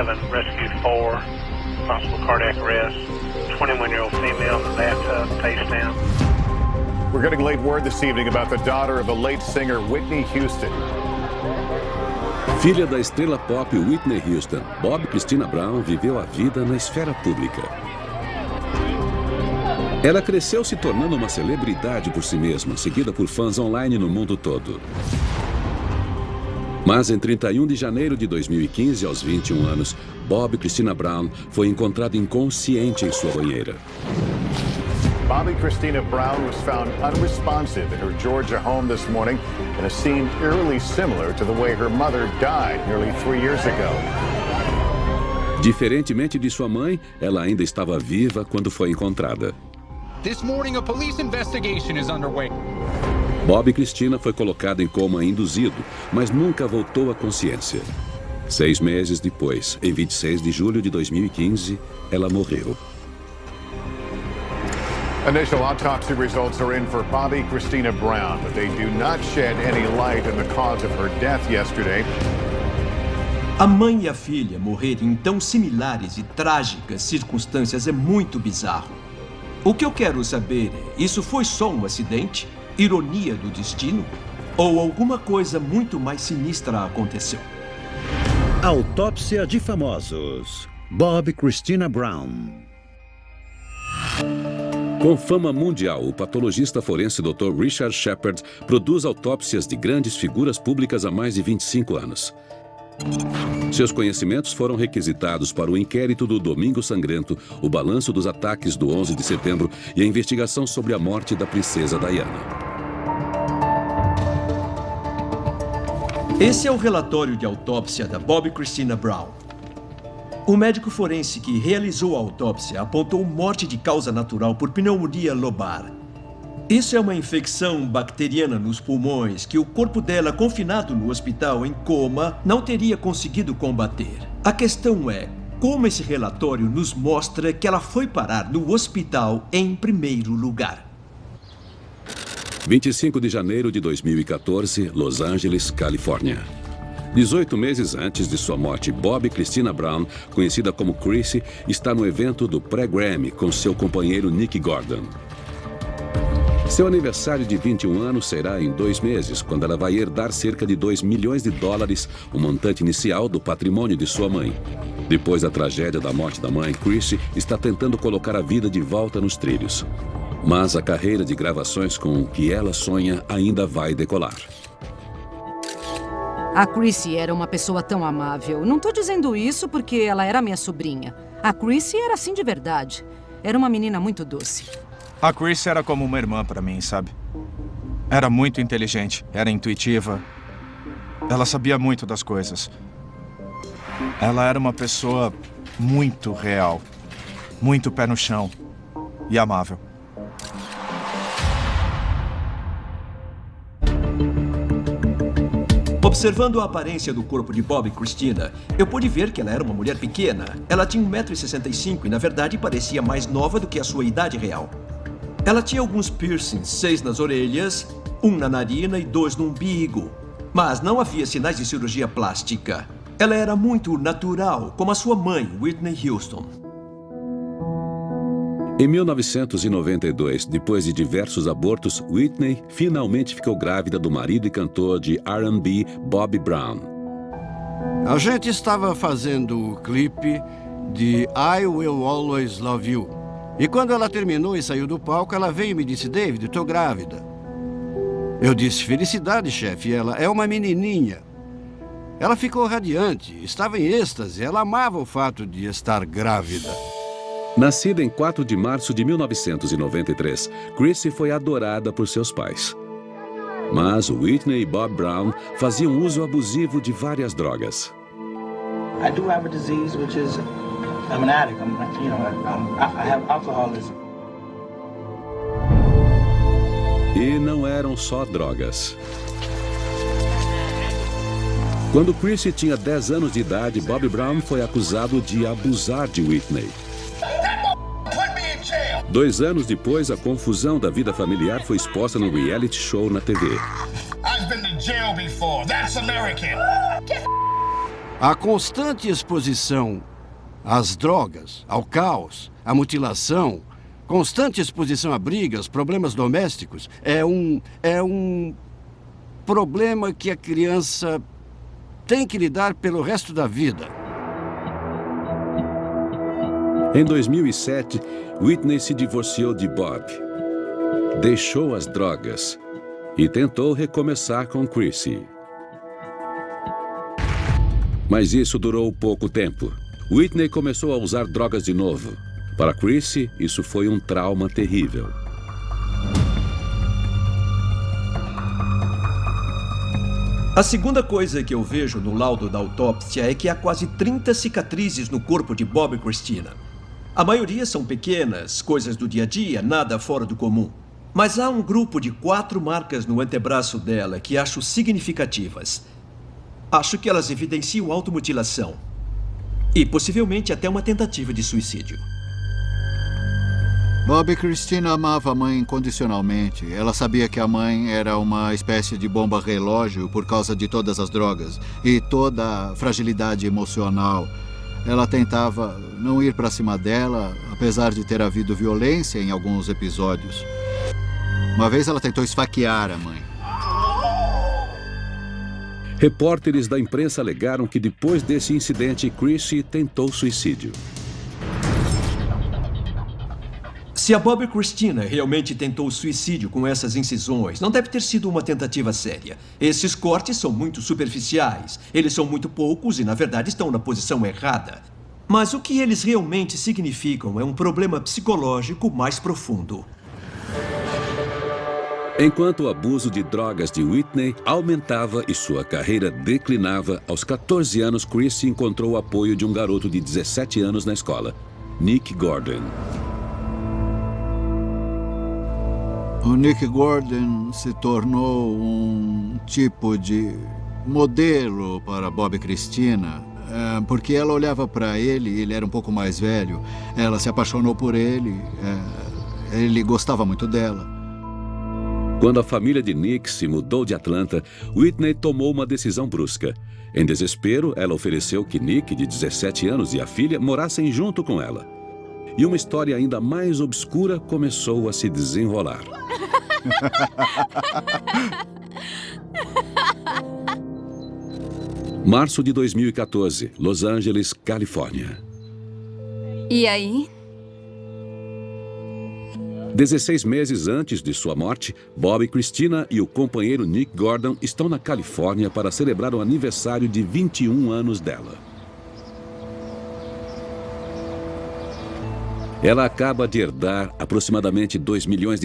7, rescued 4, possible cardiac arrest. 21-year-old female in the bathtub, face down. We're getting late word this evening about the daughter of the late singer Whitney Houston. Filha da estrela pop Whitney Houston, Bob Christina Brown viveu a vida na esfera pública. Ela cresceu se tornando uma celebridade por si mesma, seguida por fãs online no mundo todo. Mas em 31 de janeiro de 2015, aos 21 anos, Bob Christina Brown foi encontrado inconsciente em sua banheira. Bobbi Kristina Brown was found unresponsive in her Georgia home this morning in a scene eerily similar to the way her mother died nearly 3 years ago. Diferentemente de sua mãe, ela ainda estava viva quando foi encontrada. This morning, a police investigation is underway. Bob Christina foi colocada em coma induzido, mas nunca voltou à consciência. 6 meses depois, em 26 de julho de 2015, ela morreu. Initial autopsy results are in for Bobbi Kristina Brown, but they do not shed any light on the cause of her death yesterday. A mãe e a filha morrerem em tão similares e trágicas circunstâncias é muito bizarro. O que eu quero saber é, isso foi só um acidente? Ironia do destino? Ou alguma coisa muito mais sinistra aconteceu? Autópsia de famosos. Bob Christina Brown. Com fama mundial, o patologista forense Dr. Richard Shepard produz autópsias de grandes figuras públicas há mais de 25 anos. Seus conhecimentos foram requisitados para o inquérito do Domingo Sangrento, o balanço dos ataques do 11 de setembro e a investigação sobre a morte da princesa Diana. Esse é o relatório de autópsia da Bob Christina Brown. O médico forense que realizou a autópsia apontou morte de causa natural por pneumonia lobar. Isso é uma infecção bacteriana nos pulmões que o corpo dela, confinado no hospital em coma, não teria conseguido combater. A questão é, como esse relatório nos mostra que ela foi parar no hospital em primeiro lugar? 25 de janeiro de 2014, Los Angeles, Califórnia. 18 meses antes de sua morte, Bob Christina Brown, conhecida como Chrissy, está no evento do pré-Grammy com seu companheiro Nick Gordon. Seu aniversário de 21 anos será em 2 meses, quando ela vai herdar cerca de $2 milhões, o montante inicial do patrimônio de sua mãe. Depois da tragédia da morte da mãe, Chrissy está tentando colocar a vida de volta nos trilhos. Mas a carreira de gravações com o que ela sonha ainda vai decolar. A Chrissy era uma pessoa tão amável. Não tô dizendo isso porque ela era minha sobrinha. A Chrissy era assim de verdade. Era uma menina muito doce. A Chrissy era como uma irmã para mim, sabe? Era muito inteligente, era intuitiva. Ela sabia muito das coisas. Ela era uma pessoa muito real, muito pé no chão e amável. Observando a aparência do corpo de Bob Christina, eu pude ver que ela era uma mulher pequena. Ela tinha 1,65 m e, na verdade, parecia mais nova do que a sua idade real. Ela tinha alguns piercings, 6 nas orelhas, 1 na narina e 2 no umbigo. Mas não havia sinais de cirurgia plástica. Ela era muito natural, como a sua mãe, Whitney Houston. Em 1992, depois de diversos abortos, Whitney finalmente ficou grávida do marido e cantor de R&B, Bobby Brown. A gente estava fazendo o clipe de I Will Always Love You. E quando ela terminou e saiu do palco, ela veio e me disse, David, estou grávida. Eu disse, felicidade, chefe. E ela, é uma menininha. Ela ficou radiante, estava em êxtase. Ela amava o fato de estar grávida. Nascida em 4 de março de 1993, Chrissy foi adorada por seus pais. Mas Whitney e Bob Brown faziam uso abusivo de várias drogas. I do have a disease which is I'm an addict. I have alcoholism. E não eram só drogas. Quando Chrissy tinha 10 anos de idade, Bob Brown foi acusado de abusar de Whitney. 2 anos depois, a confusão da vida familiar foi exposta no reality show na TV. A constante exposição às drogas, ao caos, à mutilação, constante exposição a brigas, problemas domésticos, é um problema que a criança tem que lidar pelo resto da vida. Em 2007, Whitney se divorciou de Bob, deixou as drogas e tentou recomeçar com Chrissy. Mas isso durou pouco tempo. Whitney começou a usar drogas de novo. Para Chrissy, isso foi um trauma terrível. A segunda coisa que eu vejo no laudo da autópsia é que há quase 30 cicatrizes no corpo de Bob e Christina. A maioria são pequenas, coisas do dia a dia, nada fora do comum. Mas há um grupo de 4 marcas no antebraço dela que acho significativas. Acho que elas evidenciam automutilação. E possivelmente até uma tentativa de suicídio. Bob e Christina amava a mãe incondicionalmente. Ela sabia que a mãe era uma espécie de bomba relógio por causa de todas as drogas e toda a fragilidade emocional. Ela tentava não ir para cima dela, apesar de ter havido violência em alguns episódios. Uma vez ela tentou esfaquear a mãe. Repórteres da imprensa alegaram que depois desse incidente, Chrissy tentou suicídio. Se a Bob e Christina realmente tentou suicídio com essas incisões, não deve ter sido uma tentativa séria. Esses cortes são muito superficiais. Eles são muito poucos e, na verdade, estão na posição errada. Mas o que eles realmente significam é um problema psicológico mais profundo. Enquanto o abuso de drogas de Whitney aumentava e sua carreira declinava, aos 14 anos, Chrissy encontrou o apoio de um garoto de 17 anos na escola, Nick Gordon. O Nick Gordon se tornou um tipo de modelo para Bob e Christina, porque ela olhava para ele, ele era um pouco mais velho, ela se apaixonou por ele, ele gostava muito dela. Quando a família de Nick se mudou de Atlanta, Whitney tomou uma decisão brusca. Em desespero, ela ofereceu que Nick, de 17 anos, e a filha morassem junto com ela. E uma história ainda mais obscura começou a se desenrolar. Março de 2014, Los Angeles, Califórnia. E aí? 16 meses antes de sua morte, Bob e Christina e o companheiro Nick Gordon estão na Califórnia para celebrar o aniversário de 21 anos dela. Ela acaba de herdar aproximadamente $2 milhões,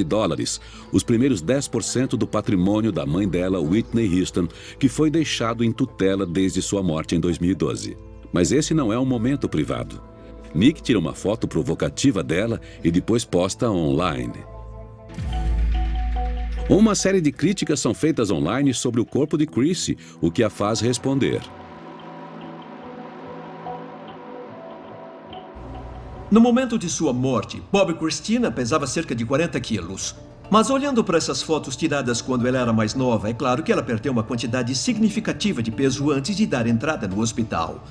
os primeiros 10% do patrimônio da mãe dela, Whitney Houston, que foi deixado em tutela desde sua morte em 2012. Mas esse não é um momento privado. Nick tira uma foto provocativa dela e depois posta online. Uma série de críticas são feitas online sobre o corpo de Chrissy, o que a faz responder. No momento de sua morte, Bob e Christina pesava cerca de 40 quilos. Mas olhando para essas fotos tiradas quando ela era mais nova, é claro que ela perdeu uma quantidade significativa de peso antes de dar entrada no hospital.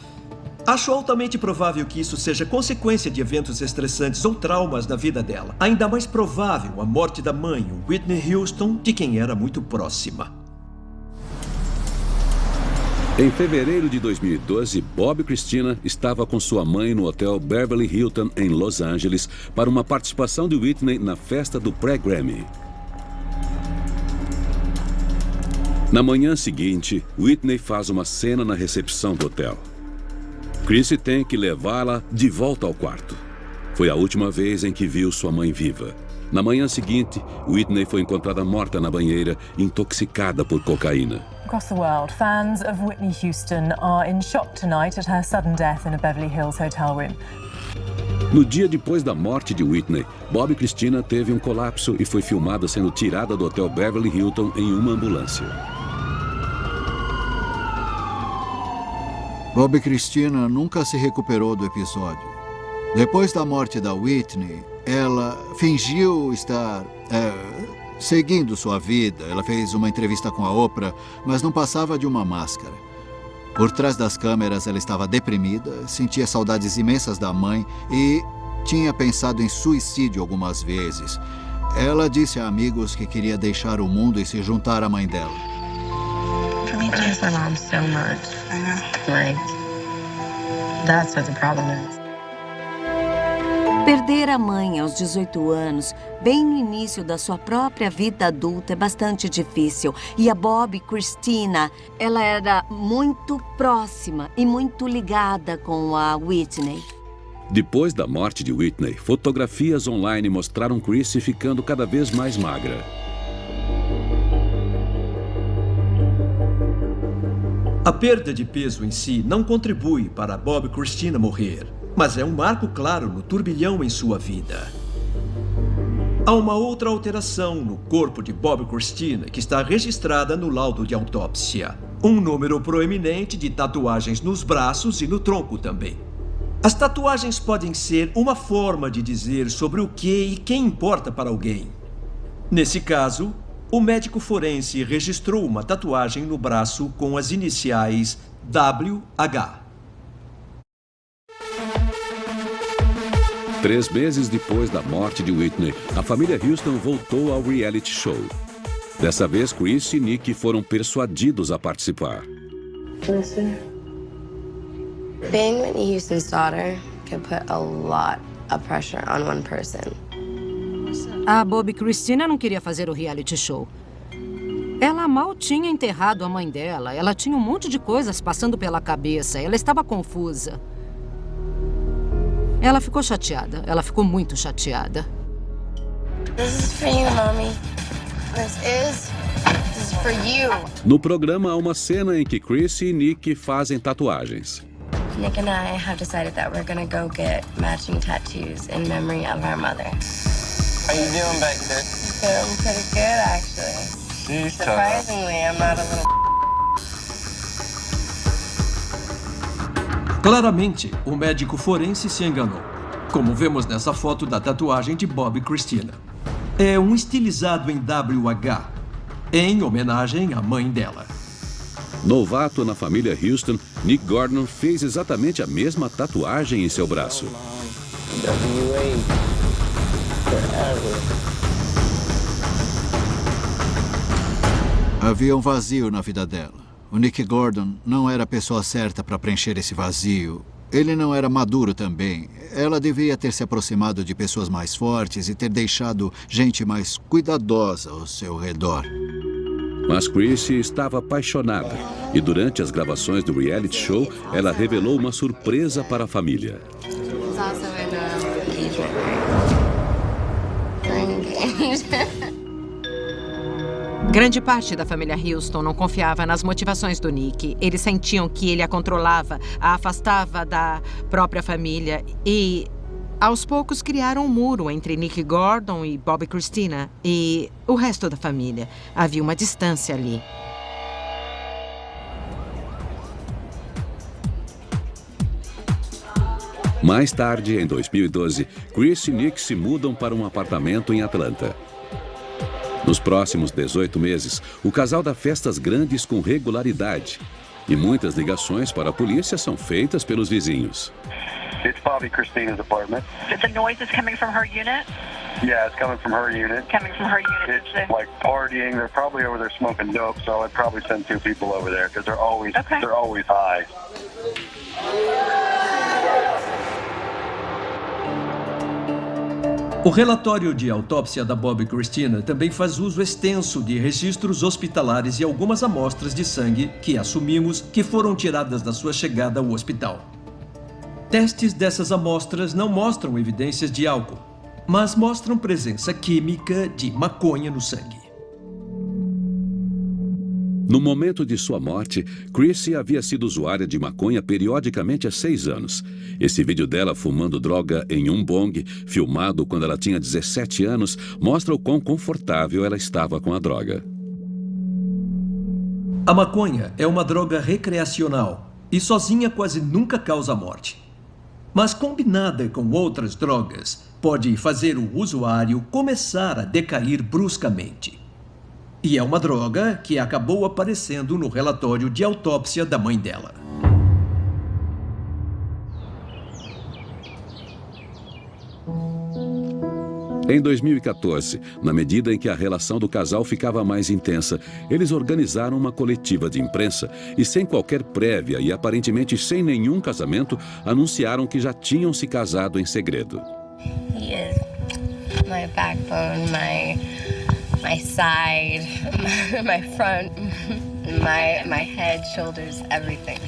Acho altamente provável que isso seja consequência de eventos estressantes ou traumas na vida dela. Ainda mais provável a morte da mãe, Whitney Houston, de quem era muito próxima. Em fevereiro de 2012, Bob e Christina estava com sua mãe no hotel Beverly Hilton, em Los Angeles, para uma participação de Whitney na festa do pré-Grammy. Na manhã seguinte, Whitney faz uma cena na recepção do hotel. Chrissy tem que levá-la de volta ao quarto. Foi a última vez em que viu sua mãe viva. Na manhã seguinte, Whitney foi encontrada morta na banheira, intoxicada por cocaína. Across the world, fans of Whitney Houston are in shock tonight at her sudden death in a Beverly Hills hotel room. No dia depois da morte de Whitney, Bob e Christina teve um colapso e foi filmada sendo tirada do hotel Beverly Hilton em uma ambulância. Bob e Christina nunca se recuperou do episódio. Depois da morte da Whitney, ela fingiu estar seguindo sua vida. Ela fez uma entrevista com a Oprah, mas não passava de uma máscara. Por trás das câmeras, ela estava deprimida, sentia saudades imensas da mãe e tinha pensado em suicídio algumas vezes. Ela disse a amigos que queria deixar o mundo e se juntar à mãe dela. For me, I miss my mom so much. I know. Like, that's what the problem is. Perder a mãe aos 18 anos, bem no início da sua própria vida adulta, é bastante difícil. E a Bob Christina, ela era muito próxima e muito ligada com a Whitney. Depois da morte de Whitney, fotografias online mostraram Chrissy ficando cada vez mais magra. A perda de peso em si não contribui para Bob Christina morrer, mas é um marco claro no turbilhão em sua vida. Há uma outra alteração no corpo de Bob Christina que está registrada no laudo de autópsia. Um número proeminente de tatuagens nos braços e no tronco também. As tatuagens podem ser uma forma de dizer sobre o que e quem importa para alguém. Nesse caso, o médico forense registrou uma tatuagem no braço com as iniciais WH. 3 meses depois da morte de Whitney, a família Houston voltou ao reality show. Dessa vez, Chris e Nick foram persuadidos a participar. Being Whitney Houston's daughter could put a lot of pressure on one person. A Bob Christina não queria fazer o reality show. Ela mal tinha enterrado a mãe dela. Ela tinha um monte de coisas passando pela cabeça. Ela estava confusa. Ela ficou chateada. Ela ficou muito chateada. This is for you, Mommy. This is for you. No programa há uma cena em que Chris e Nick fazem tatuagens. Nick and I have decided that we're gonna go get matching tattoos in memory of our mother. How you doing back there? Doing pretty good, actually. Surprisingly, I'm not a little... Claramente, o médico forense se enganou, como vemos nessa foto da tatuagem de Bob Christina. É um estilizado em WH, em homenagem à mãe dela. Novato na família Houston, Nick Gordon fez exatamente a mesma tatuagem em seu braço. Havia um vazio na vida dela. O Nick Gordon não era a pessoa certa para preencher esse vazio. Ele não era maduro também. Ela devia ter se aproximado de pessoas mais fortes e ter deixado gente mais cuidadosa ao seu redor. Mas Chrissy estava apaixonada e durante as gravações do reality show, ela revelou uma surpresa para a família. Grande parte da família Houston não confiava nas motivações do Nick. Eles sentiam que ele a controlava, a afastava da própria família e, aos poucos, criaram um muro entre Nick Gordon e Bob Christina e o resto da família. Havia uma distância ali. Mais tarde, em 2012, Chris e Nick se mudam para um apartamento em Atlanta. Nos próximos 18 meses, o casal dá festas grandes com regularidade. E muitas ligações para a polícia são feitas pelos vizinhos. It's Bobby Christina's apartment. The noise is coming from her unit? Yeah, it's coming from her unit. Coming from her unit. It's like partying. They're probably over there smoking dope, so I'd probably send 2 people over there because they're always high. O relatório de autópsia da Bob Christina também faz uso extenso de registros hospitalares e algumas amostras de sangue que assumimos que foram tiradas da sua chegada ao hospital. Testes dessas amostras não mostram evidências de álcool, mas mostram presença química de maconha no sangue. No momento de sua morte, Chrissy havia sido usuária de maconha periodicamente há 6 anos. Esse vídeo dela fumando droga em um bong, filmado quando ela tinha 17 anos, mostra o quão confortável ela estava com a droga. A maconha é uma droga recreacional e sozinha quase nunca causa morte. Mas combinada com outras drogas, pode fazer o usuário começar a decair bruscamente. E é uma droga que acabou aparecendo no relatório de autópsia da mãe dela. Em 2014, na medida em que a relação do casal ficava mais intensa, eles organizaram uma coletiva de imprensa e, sem qualquer prévia e aparentemente sem nenhum casamento, anunciaram que já tinham se casado em segredo. He is my backbone, my side, my front, my head, shoulders, everything.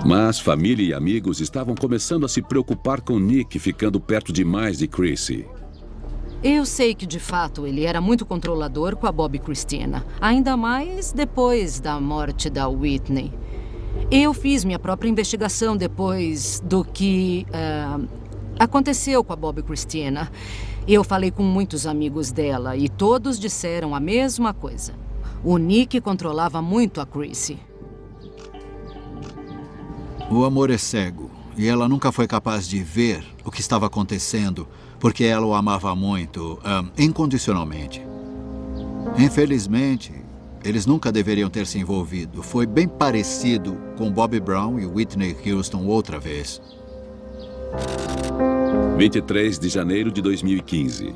Mas família e amigos estavam começando a se preocupar com Nick ficando perto demais de Chrissy. Eu sei que, de fato, ele era muito controlador com a Bobbi Kristina. Ainda mais depois da morte da Whitney. Eu fiz minha própria investigação depois do que aconteceu com a Bobbi Kristina. Eu falei com muitos amigos dela e todos disseram a mesma coisa. O Nick controlava muito a Chrissy. O amor é cego, e ela nunca foi capaz de ver o que estava acontecendo, porque ela o amava muito, incondicionalmente. Infelizmente, eles nunca deveriam ter se envolvido. Foi bem parecido com Bobby Brown e Whitney Houston outra vez. 23 de janeiro de 2015.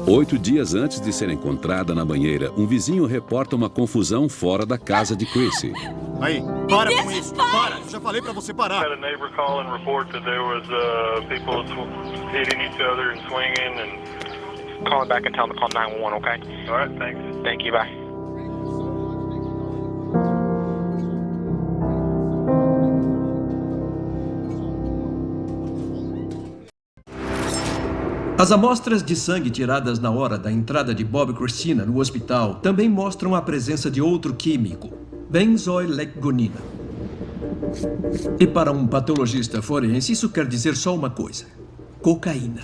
8 dias antes de ser encontrada na banheira, um vizinho reporta uma confusão fora da casa de Chrissy. Aí, para com isso! Para! Eu já falei pra você parar! Had a neighbor call and report that there was people hitting each other and swinging and calling back and telling them to call 911, okay? All right, thanks. Thank you, bye. As amostras de sangue tiradas na hora da entrada de Bobbi Kristina no hospital também mostram a presença de outro químico, benzoilecgonina. E para um patologista forense, isso quer dizer só uma coisa: cocaína.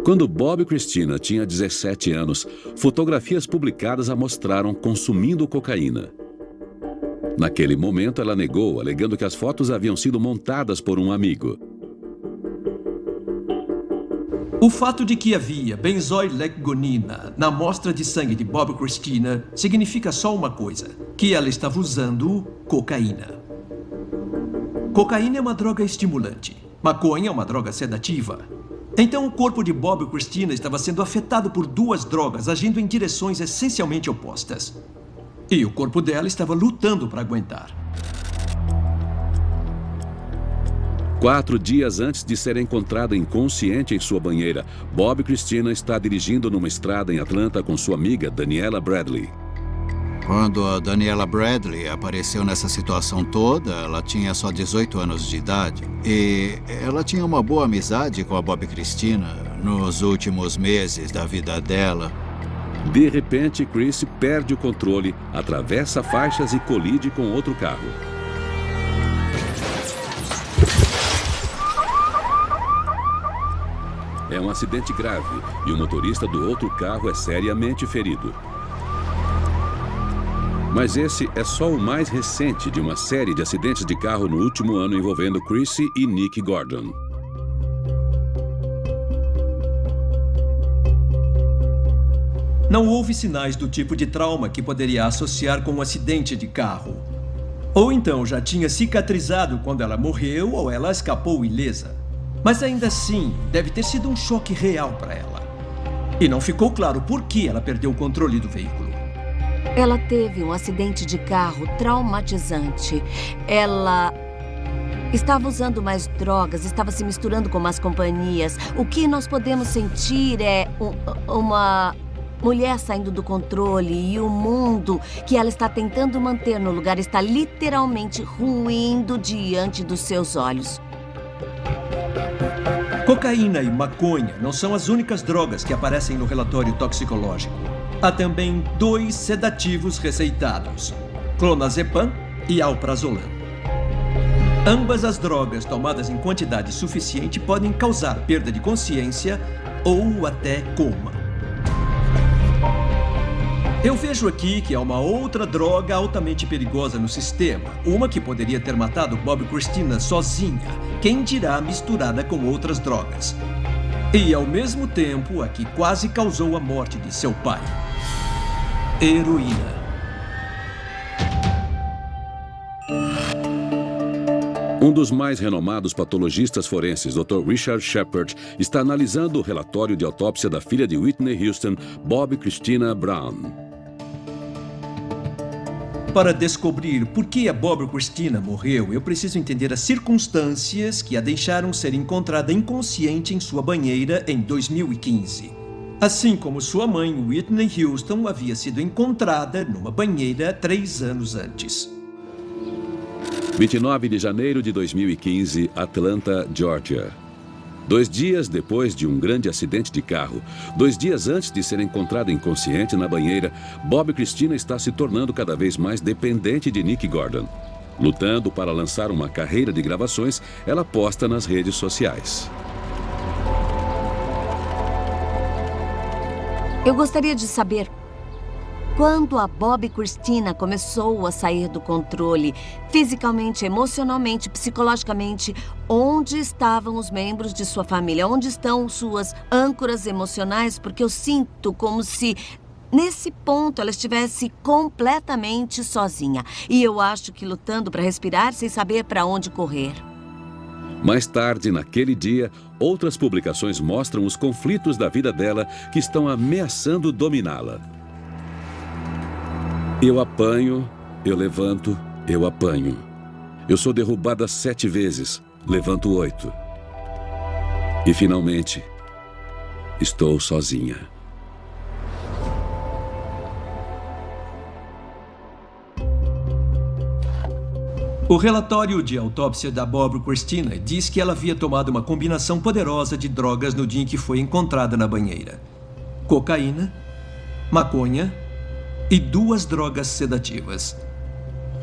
Quando Bobbi Kristina tinha 17 anos, fotografias publicadas a mostraram consumindo cocaína. Naquele momento, ela negou, alegando que as fotos haviam sido montadas por um amigo. O fato de que havia benzoilecgonina na amostra de sangue de Bobbi Kristina significa só uma coisa: que ela estava usando cocaína. Cocaína é uma droga estimulante. Maconha é uma droga sedativa. Então, o corpo de Bobbi Kristina estava sendo afetado por duas drogas agindo em direções essencialmente opostas. E o corpo dela estava lutando para aguentar. 4 dias antes de ser encontrada inconsciente em sua banheira, Bobbi Kristina está dirigindo numa estrada em Atlanta com sua amiga Daniela Bradley. Quando a Daniela Bradley apareceu nessa situação toda, ela tinha só 18 anos de idade. E ela tinha uma boa amizade com a Bobbi Kristina nos últimos meses da vida dela. De repente, Chrissy perde o controle, atravessa faixas e colide com outro carro. É um acidente grave e o motorista do outro carro é seriamente ferido. Mas esse é só o mais recente de uma série de acidentes de carro no último ano envolvendo Chrissy e Nick Gordon. Não houve sinais do tipo de trauma que poderia associar com um acidente de carro. Ou então já tinha cicatrizado quando ela morreu ou ela escapou ilesa. Mas ainda assim, deve ter sido um choque real para ela. E não ficou claro por que ela perdeu o controle do veículo. Ela teve um acidente de carro traumatizante. Ela estava usando mais drogas, estava se misturando com más companhias. O que nós podemos sentir é uma mulher saindo do controle e o mundo que ela está tentando manter no lugar está literalmente ruindo diante dos seus olhos. Cocaína e maconha não são as únicas drogas que aparecem no relatório toxicológico. Há também 2 sedativos receitados: clonazepam e alprazolam. Ambas as drogas tomadas em quantidade suficiente podem causar perda de consciência ou até coma. Eu vejo aqui que há uma outra droga altamente perigosa no sistema. Uma que poderia ter matado Bobbi Kristina sozinha. Quem dirá misturada com outras drogas. E ao mesmo tempo, a que quase causou a morte de seu pai. Heroína. Um dos mais renomados patologistas forenses, Dr. Richard Shepard, está analisando o relatório de autópsia da filha de Whitney Houston, Bobby Christina Brown. Para descobrir por que a Bobby Christina morreu, eu preciso entender as circunstâncias que a deixaram ser encontrada inconsciente em sua banheira em 2015. Assim como sua mãe, Whitney Houston, havia sido encontrada numa banheira 3 anos antes. 29 de janeiro de 2015, Atlanta, Georgia. 2 dias depois de um grande acidente de carro, 2 dias antes de ser encontrada inconsciente na banheira, Bobby Christina está se tornando cada vez mais dependente de Nick Gordon. Lutando para lançar uma carreira de gravações, ela posta nas redes sociais. Eu gostaria de saber quando a Bobby Christina começou a sair do controle, fisicamente, emocionalmente, psicologicamente, onde estavam os membros de sua família? Onde estão suas âncoras emocionais? Porque eu sinto como se, nesse ponto, ela estivesse completamente sozinha. E eu acho que lutando para respirar sem saber para onde correr. Mais tarde, naquele dia, outras publicações mostram os conflitos da vida dela que estão ameaçando dominá-la. Eu apanho, eu levanto, eu apanho. Eu sou derrubada 7 vezes, levanto 8. E finalmente, estou sozinha. O relatório de autópsia da Bobby Christina diz que ela havia tomado uma combinação poderosa de drogas no dia em que foi encontrada na banheira: cocaína, maconha e 2 drogas sedativas.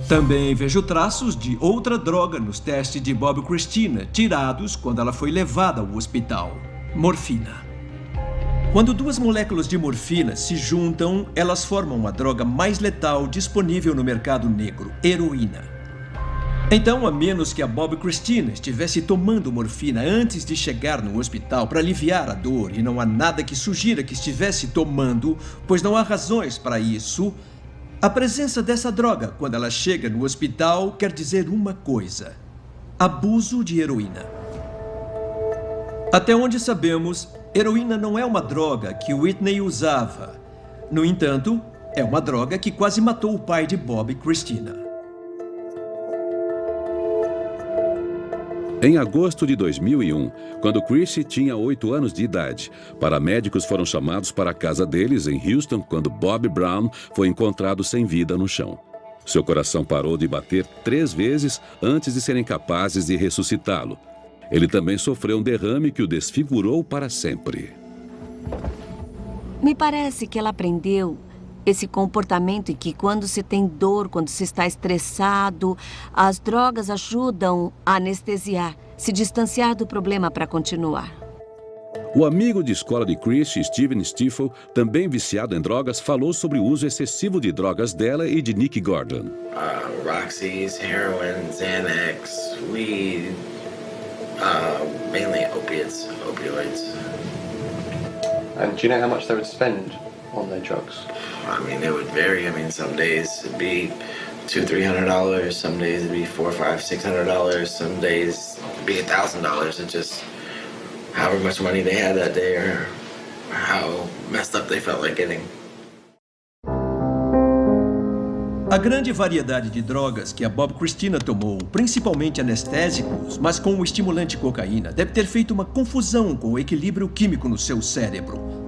Também vejo traços de outra droga nos testes de Bobby Christina, tirados quando ela foi levada ao hospital: morfina. Quando 2 moléculas de morfina se juntam, elas formam a droga mais letal disponível no mercado negro: heroína. Então, a menos que a Bobby Christina estivesse tomando morfina antes de chegar no hospital para aliviar a dor, e não há nada que sugira que estivesse tomando, pois não há razões para isso, a presença dessa droga quando ela chega no hospital quer dizer uma coisa: abuso de heroína. Até onde sabemos, heroína não é uma droga que Whitney usava. No entanto, é uma droga que quase matou o pai de Bobby Christina. Em agosto de 2001, quando Chrissy tinha 8 anos de idade, paramédicos foram chamados para a casa deles em Houston quando Bobby Brown foi encontrado sem vida no chão. Seu coração parou de bater 3 vezes antes de serem capazes de ressuscitá-lo. Ele também sofreu um derrame que o desfigurou para sempre. Me parece que ela aprendeu esse comportamento em que quando se tem dor, quando se está estressado, as drogas ajudam a anestesiar, se distanciar do problema para continuar. O amigo de escola de Chrissy, Steven Stiefel, também viciado em drogas, falou sobre o uso excessivo de drogas dela e de Nick Gordon. Roxy's, heroin, Xanax, weed, mainly opioids. And do you know how much they would spend on their drugs? I mean, it would vary. I mean, some days it'd be $200-300. Some days it'd be $400, $500, $600. Some days it'd be $1,000. It's just however much money they had that day or how messed up they felt like getting. A grande variedade de drogas que a Bobby Christina tomou, principalmente anestésicos, mas com o estimulante cocaína, deve ter feito uma confusão com o equilíbrio químico no seu cérebro.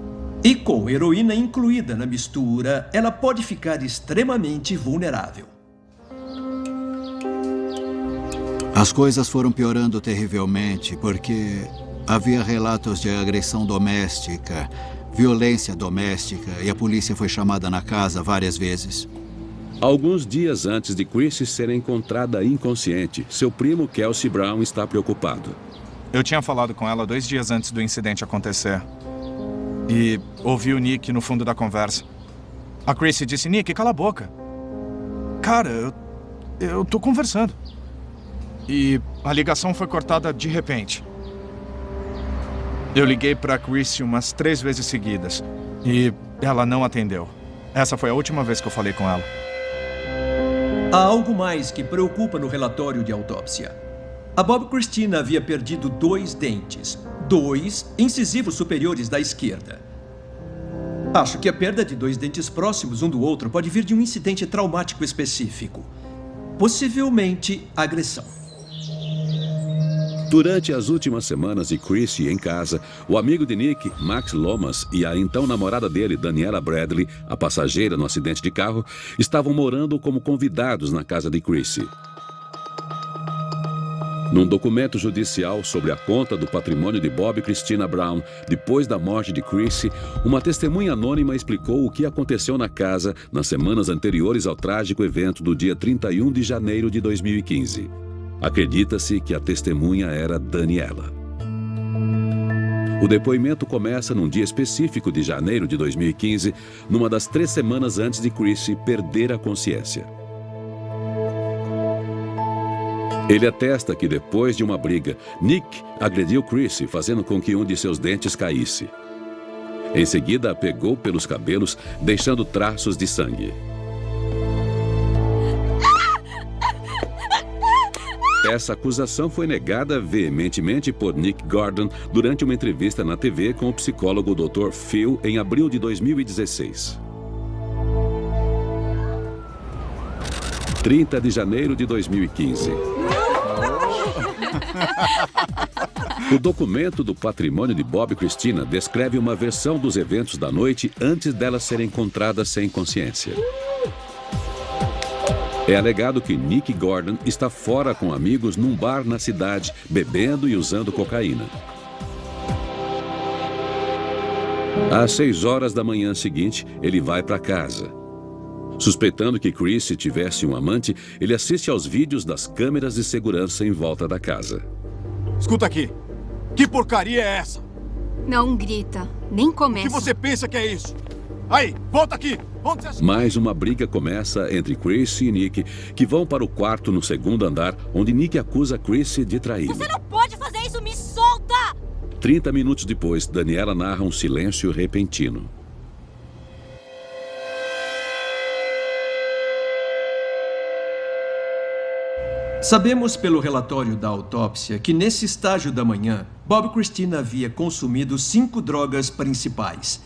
E com heroína incluída na mistura, ela pode ficar extremamente vulnerável. As coisas foram piorando terrivelmente porque havia relatos de agressão doméstica, violência doméstica, e a polícia foi chamada na casa várias vezes. Alguns dias antes de Chrissy ser encontrada inconsciente, seu primo Kelsey Brown está preocupado. Eu tinha falado com ela 2 dias antes do incidente acontecer. E ouvi o Nick no fundo da conversa. A Chrissy disse: Nick, cala a boca. Cara, eu tô conversando. E a ligação foi cortada de repente. Eu liguei pra Chrissy umas 3 vezes seguidas. E ela não atendeu. Essa foi a última vez que eu falei com ela. Há algo mais que preocupa no relatório de autópsia. A Bob Christina havia perdido 2 dentes, 2 incisivos superiores da esquerda. Acho que a perda de 2 dentes próximos um do outro pode vir de um incidente traumático específico. Possivelmente agressão. Durante as últimas semanas de Chrissy em casa, o amigo de Nick, Max Lomas, e a então namorada dele, Daniela Bradley, a passageira no acidente de carro, estavam morando como convidados na casa de Chrissy. Num documento judicial sobre a conta do patrimônio de Bob Christina Brown, depois da morte de Chrissy, uma testemunha anônima explicou o que aconteceu na casa nas semanas anteriores ao trágico evento do dia 31 de janeiro de 2015. Acredita-se que a testemunha era Daniela. O depoimento começa num dia específico de janeiro de 2015, numa das 3 semanas antes de Chrissy perder a consciência. Ele atesta que depois de uma briga, Nick agrediu Chrissy, fazendo com que um de seus dentes caísse. Em seguida, a pegou pelos cabelos, deixando traços de sangue. Essa acusação foi negada veementemente por Nick Gordon durante uma entrevista na TV com o psicólogo Dr. Phil em abril de 2016. 30 de janeiro de 2015. O documento do patrimônio de Bob Christina descreve uma versão dos eventos da noite antes delas serem encontradas sem consciência. É alegado que Nick Gordon está fora com amigos num bar na cidade, bebendo e usando cocaína. Às 6 horas da manhã seguinte, ele vai para casa. Suspeitando que Chrissy tivesse um amante, ele assiste aos vídeos das câmeras de segurança em volta da casa. Escuta aqui. Que porcaria é essa? Não grita. Nem começa. O que você pensa que é isso? Aí, volta aqui. Onde você... Mais uma briga começa entre Chrissy e Nick, que vão para o quarto no 2º andar, onde Nick acusa Chrissy de traí-lo. Você não pode fazer isso! Me solta! 30 minutos depois, Daniela narra um silêncio repentino. Sabemos pelo relatório da autópsia que nesse estágio da manhã, Bob Christina havia consumido 5 drogas principais.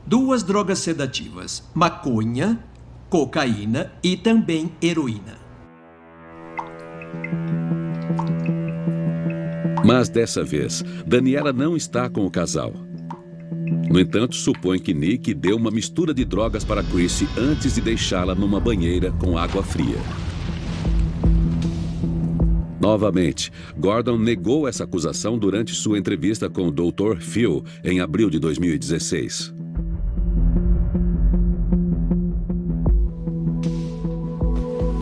2 drogas sedativas, maconha, cocaína e também heroína. Mas dessa vez, Daniela não está com o casal. No entanto, supõe que Nick deu uma mistura de drogas para Chrissy antes de deixá-la numa banheira com água fria. Novamente, Gordon negou essa acusação durante sua entrevista com o Dr. Phil em abril de 2016.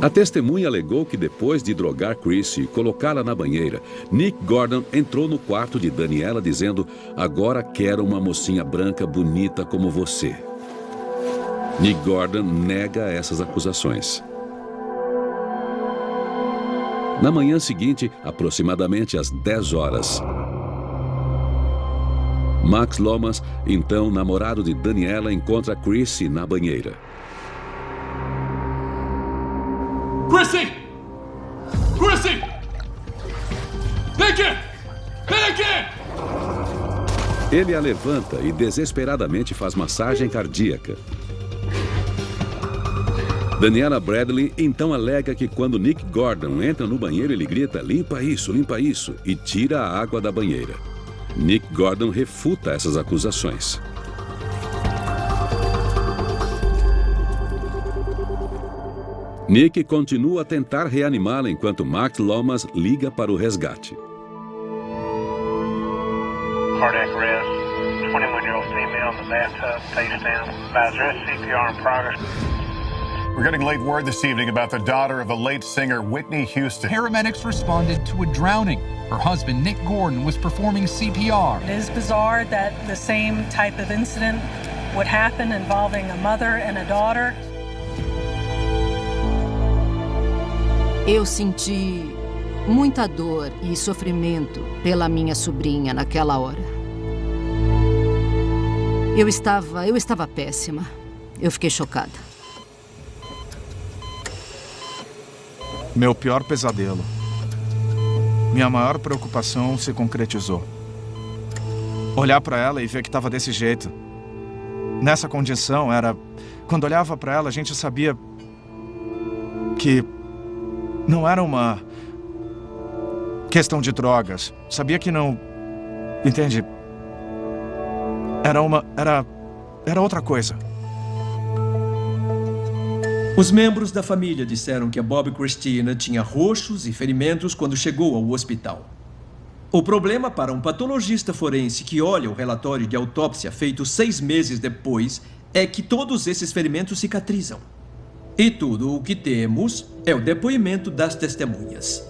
A testemunha alegou que depois de drogar Chrissy e colocá-la na banheira, Nick Gordon entrou no quarto de Daniela dizendo: "Agora quero uma mocinha branca bonita como você." Nick Gordon nega essas acusações. Na manhã seguinte, aproximadamente às 10 horas, Max Lomas, então namorado de Daniela, encontra Chrissy na banheira. Chrissy! Chrissy! Vem aqui! Vem aqui! Ele a levanta e desesperadamente faz massagem cardíaca. Daniela Bradley então alega que quando Nick Gordon entra no banheiro, ele grita: limpa isso, e tira a água da banheira. Nick Gordon refuta essas acusações. Nick continua a tentar reanimá-la enquanto Max Lomas liga para o resgate. Cardiac arrest, 21-year-old female in the bathtub, face down. Advise CPR in progress. We're getting late word this evening about the daughter of a late singer, Whitney Houston. Paramedics responded to a drowning. Her husband, Nick Gordon, was performing CPR. It is bizarre that the same type of incident would happen involving a mother and a daughter. Eu senti muita dor e sofrimento pela minha sobrinha naquela hora. Eu estava péssima. Eu fiquei chocada. Meu pior pesadelo. minha maior preocupação se concretizou. Olhar para ela e ver que estava desse jeito. Nessa condição, era... Quando olhava para ela, a gente sabia que não era uma questão de drogas. Sabia que não... Entende? Era outra coisa. Os membros da família disseram que a Bob Christina tinha roxos e ferimentos quando chegou ao hospital. O problema para um patologista forense que olha o relatório de autópsia feito 6 meses depois é que todos esses ferimentos cicatrizam. E tudo o que temos é o depoimento das testemunhas.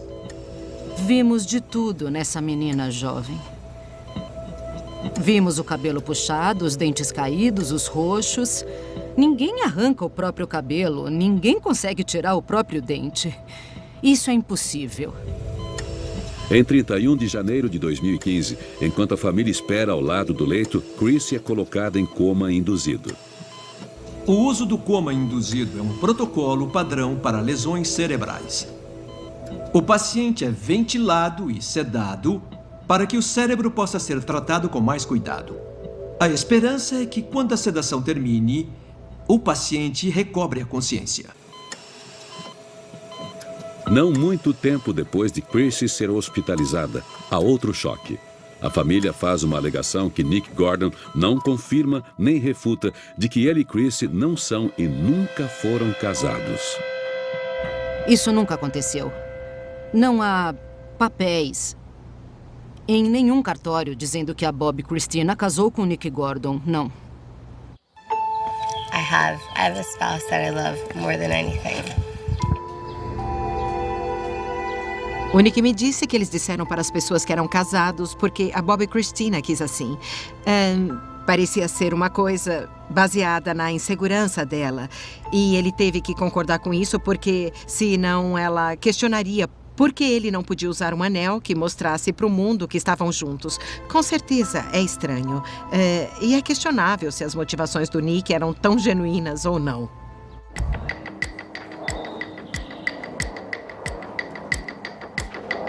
Vimos de tudo nessa menina jovem. Vimos o cabelo puxado, os dentes caídos, os roxos. Ninguém arranca o próprio cabelo, ninguém consegue tirar o próprio dente. Isso é impossível. Em 31 de janeiro de 2015, enquanto a família espera ao lado do leito, Chrissy é colocada em coma induzido. O uso do coma induzido é um protocolo padrão para lesões cerebrais. O paciente é ventilado e sedado para que o cérebro possa ser tratado com mais cuidado. A esperança é que, quando a sedação termine, o paciente recobre a consciência. Não muito tempo depois de Chrissy ser hospitalizada, há outro choque. A família faz uma alegação que Nick Gordon não confirma nem refuta de que ele e Chrissy não são e nunca foram casados. Isso nunca aconteceu. Não há papéis em nenhum cartório dizendo que a Bob Christina casou com Nick Gordon, não. I have a spouse that I love more than anything. O Nick me disse que eles disseram para as pessoas que eram casados porque a Bob Christina quis assim. Parecia ser uma coisa baseada na insegurança dela. E ele teve que concordar com isso porque, senão, ela questionaria por que ele não podia usar um anel que mostrasse para o mundo que estavam juntos. Com certeza é estranho. E é questionável se as motivações do Nick eram tão genuínas ou não.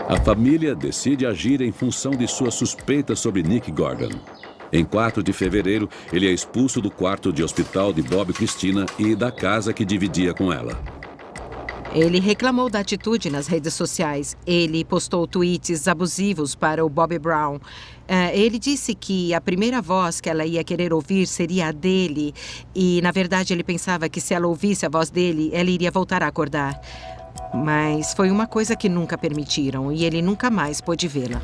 A família decide agir em função de suas suspeitas sobre Nick Gordon. Em 4 de fevereiro, ele é expulso do quarto de hospital de Bob Christina e da casa que dividia com ela. Ele reclamou da atitude nas redes sociais. Ele postou tweets abusivos para o Bobby Brown. Ele disse que a primeira voz que ela ia querer ouvir seria a dele. E, na verdade, ele pensava que se ela ouvisse a voz dele, ela iria voltar a acordar. Mas foi uma coisa que nunca permitiram e ele nunca mais pôde vê-la.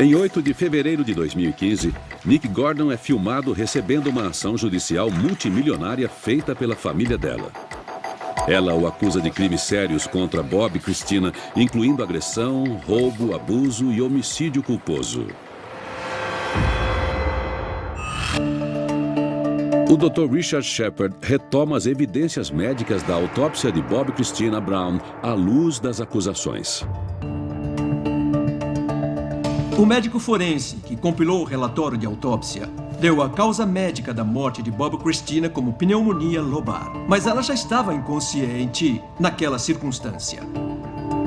Em 8 de fevereiro de 2015, Nick Gordon é filmado recebendo uma ação judicial multimilionária feita pela família dela. Ela o acusa de crimes sérios contra Bob Christina, incluindo agressão, roubo, abuso e homicídio culposo. O Dr. Richard Shepard retoma as evidências médicas da autópsia de Bob Christina Brown à luz das acusações. O médico forense que compilou o relatório de autópsia deu a causa médica da morte de Bob Christina como pneumonia lobar, mas ela já estava inconsciente naquela circunstância.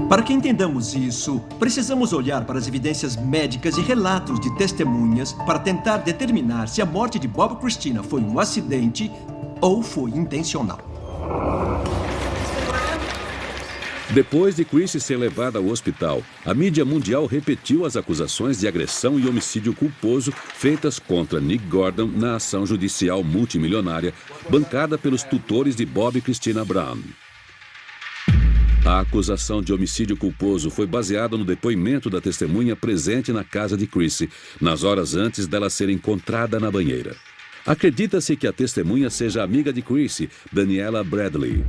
Para que entendamos isso, precisamos olhar para as evidências médicas e relatos de testemunhas para tentar determinar se a morte de Bob Christina foi um acidente ou foi intencional. Depois de Chrissy ser levada ao hospital, a mídia mundial repetiu as acusações de agressão e homicídio culposo feitas contra Nick Gordon na ação judicial multimilionária bancada pelos tutores de Bob Christina Brown. A acusação de homicídio culposo foi baseada no depoimento da testemunha presente na casa de Chrissy, nas horas antes dela ser encontrada na banheira. Acredita-se que a testemunha seja amiga de Chrissy, Daniela Bradley.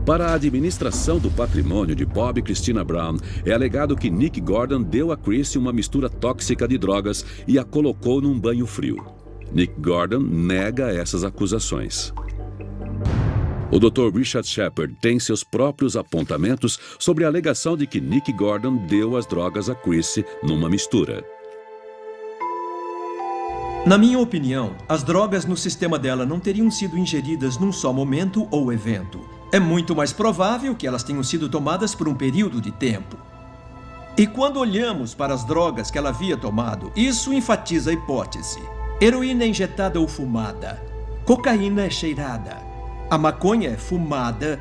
Para a administração do patrimônio de Bob Christina Brown, é alegado que Nick Gordon deu a Chrissy uma mistura tóxica de drogas e a colocou num banho frio. Nick Gordon nega essas acusações. O Dr. Richard Shepard tem seus próprios apontamentos sobre a alegação de que Nick Gordon deu as drogas a Chrissy numa mistura. Na minha opinião, as drogas no sistema dela não teriam sido ingeridas num só momento ou evento. É muito mais provável que elas tenham sido tomadas por um período de tempo. E quando olhamos para as drogas que ela havia tomado, isso enfatiza a hipótese. Heroína é injetada ou fumada. Cocaína é cheirada. A maconha é fumada.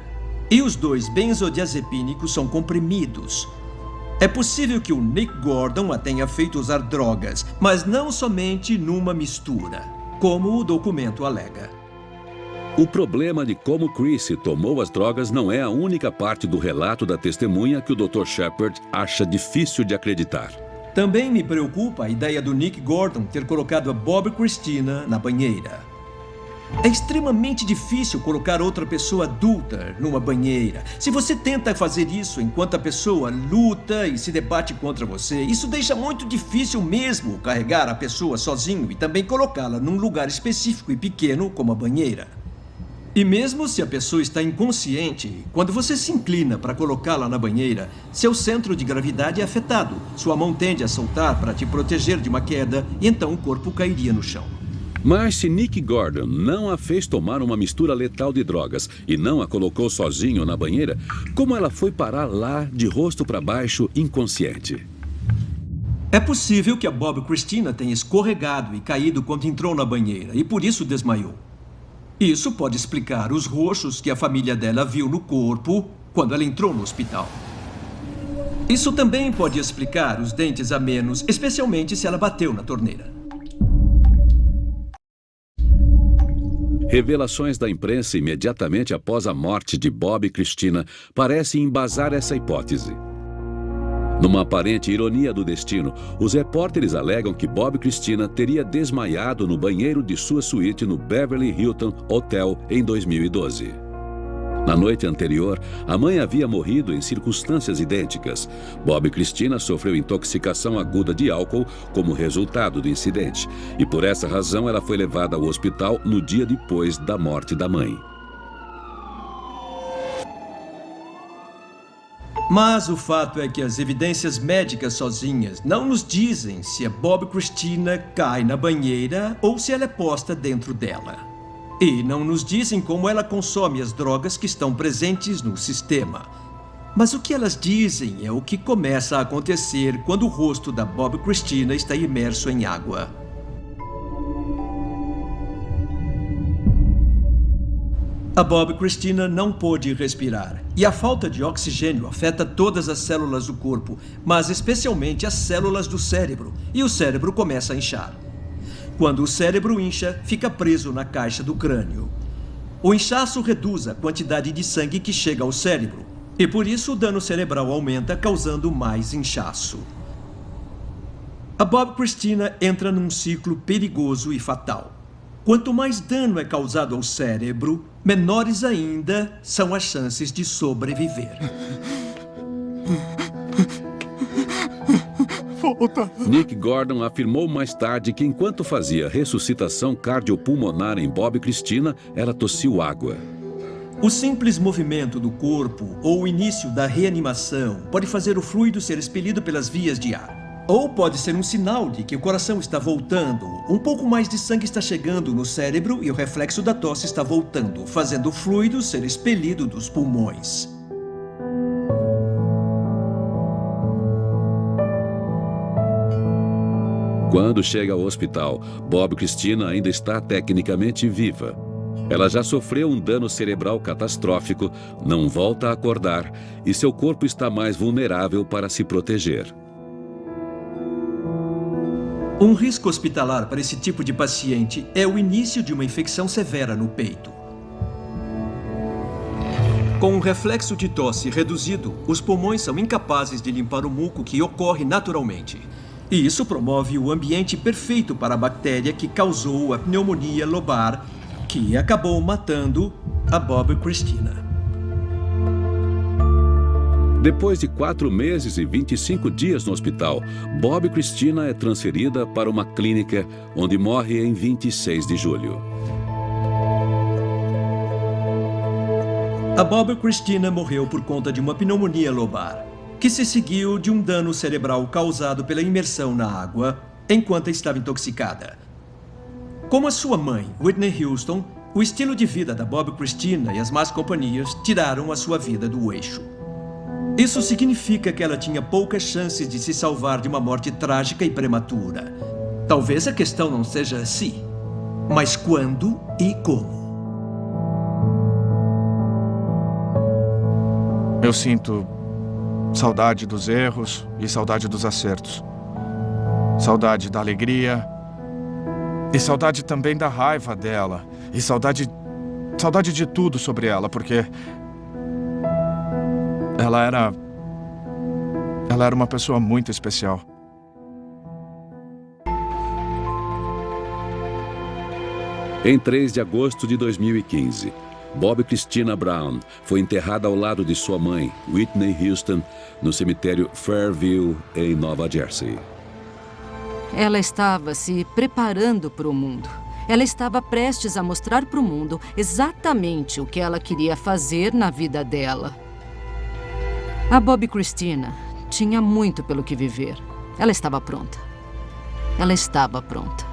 E os 2 benzodiazepínicos são comprimidos. É possível que o Nick Gordon a tenha feito usar drogas, mas não somente numa mistura, como o documento alega. O problema de como Chrissy tomou as drogas não é a única parte do relato da testemunha que o Dr. Shepard acha difícil de acreditar. Também me preocupa a ideia do Nick Gordon ter colocado a Bob Christina na banheira. É extremamente difícil colocar outra pessoa adulta numa banheira. Se você tenta fazer isso enquanto a pessoa luta e se debate contra você, isso deixa muito difícil mesmo carregar a pessoa sozinho e também colocá-la num lugar específico e pequeno como a banheira. E mesmo se a pessoa está inconsciente, quando você se inclina para colocá-la na banheira, seu centro de gravidade é afetado. Sua mão tende a soltar para te proteger de uma queda e então o corpo cairia no chão. Mas se Nick Gordon não a fez tomar uma mistura letal de drogas e não a colocou sozinho na banheira, como ela foi parar lá de rosto para baixo, inconsciente? É possível que a Bob Christina tenha escorregado e caído quando entrou na banheira e por isso desmaiou. Isso pode explicar os roxos que a família dela viu no corpo quando ela entrou no hospital. Isso também pode explicar os dentes a menos, especialmente se ela bateu na torneira. Revelações da imprensa imediatamente após a morte de Bob Christina parecem embasar essa hipótese. Numa aparente ironia do destino, os repórteres alegam que Bob Christina teria desmaiado no banheiro de sua suíte no Beverly Hilton Hotel em 2012. Na noite anterior, a mãe havia morrido em circunstâncias idênticas. Bob Christina sofreu intoxicação aguda de álcool como resultado do incidente, e por essa razão ela foi levada ao hospital no dia depois da morte da mãe. Mas o fato é que as evidências médicas sozinhas não nos dizem se a Bob Christina cai na banheira ou se ela é posta dentro dela. E não nos dizem como ela consome as drogas que estão presentes no sistema. Mas o que elas dizem é o que começa a acontecer quando o rosto da Bob Christina está imerso em água. A Bob Christina não pôde respirar, e a falta de oxigênio afeta todas as células do corpo, mas especialmente as células do cérebro, e o cérebro começa a inchar. Quando o cérebro incha, fica preso na caixa do crânio. O inchaço reduz a quantidade de sangue que chega ao cérebro, e por isso o dano cerebral aumenta, causando mais inchaço. A Bob Christina entra num ciclo perigoso e fatal. Quanto mais dano é causado ao cérebro, menores ainda são as chances de sobreviver. Volta. Nick Gordon afirmou mais tarde que enquanto fazia ressuscitação cardiopulmonar em Bob Christina, ela tossiu água. O simples movimento do corpo ou o início da reanimação pode fazer o fluido ser expelido pelas vias de ar. Ou pode ser um sinal de que o coração está voltando, um pouco mais de sangue está chegando no cérebro e o reflexo da tosse está voltando, fazendo o fluido ser expelido dos pulmões. Quando chega ao hospital, Bob Christina ainda está tecnicamente viva. Ela já sofreu um dano cerebral catastrófico, não volta a acordar e seu corpo está mais vulnerável para se proteger. Um risco hospitalar para esse tipo de paciente é o início de uma infecção severa no peito. Com um reflexo de tosse reduzido, os pulmões são incapazes de limpar o muco que ocorre naturalmente. E isso promove o ambiente perfeito para a bactéria que causou a pneumonia lobar, que acabou matando a Bob Christina. Depois de 4 meses e 25 dias no hospital, Bob Christina é transferida para uma clínica onde morre em 26 de julho. A Bob Christina morreu por conta de uma pneumonia lobar, que se seguiu de um dano cerebral causado pela imersão na água enquanto estava intoxicada. Como a sua mãe, Whitney Houston, O estilo de vida da Bob Christina e as más companhias tiraram a sua vida do eixo. Isso significa que ela tinha poucas chances de se salvar de uma morte trágica e prematura. Talvez a questão não seja se, mas quando e como. Eu sinto saudade dos erros e saudade dos acertos. Saudade da alegria e saudade também da raiva dela. E saudade de tudo sobre ela, porque ela era uma pessoa muito especial. Em 3 de agosto de 2015, Bob Christina Brown foi enterrada ao lado de sua mãe, Whitney Houston, no cemitério Fairview, em Nova Jersey. Ela estava se preparando para o mundo. Ela estava prestes a mostrar para o mundo exatamente o que ela queria fazer na vida dela. A Bob Christina tinha muito pelo que viver. Ela estava pronta. Ela estava pronta.